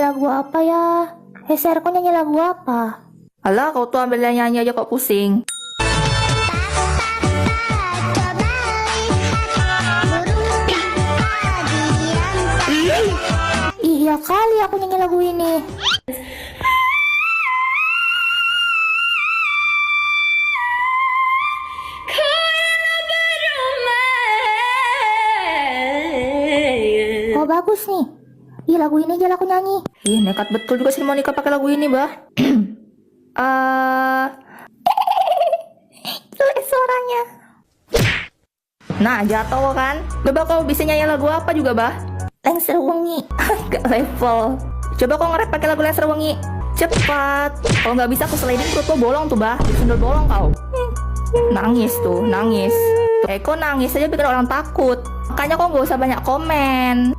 lagu apa ya? Ser, kau nyanyi lagu apa? Alah, kau tuh ambil nyanyi aja kok pusing. Iya kali aku nyanyi lagu ini. Oh bagus nih. Ih, lagu ini aja lah aku nyanyi. Ih, nekat betul juga sih Monica pakai lagu ini, bah. Jelek suaranya. Nah, jatuh kan? Coba kau bisa nyanyi lagu apa juga, bah? Lengser Wengi. Gak level. Coba kau nge-rap pakai lagu Lengser Wengi. Cepat. Kalau nggak bisa aku sliding perut lo bolong tuh, bah. Sundul bolong kau. Nangis tuh, nangis. Kok nangis aja bikin orang takut. Makanya kok nggak usah banyak komen.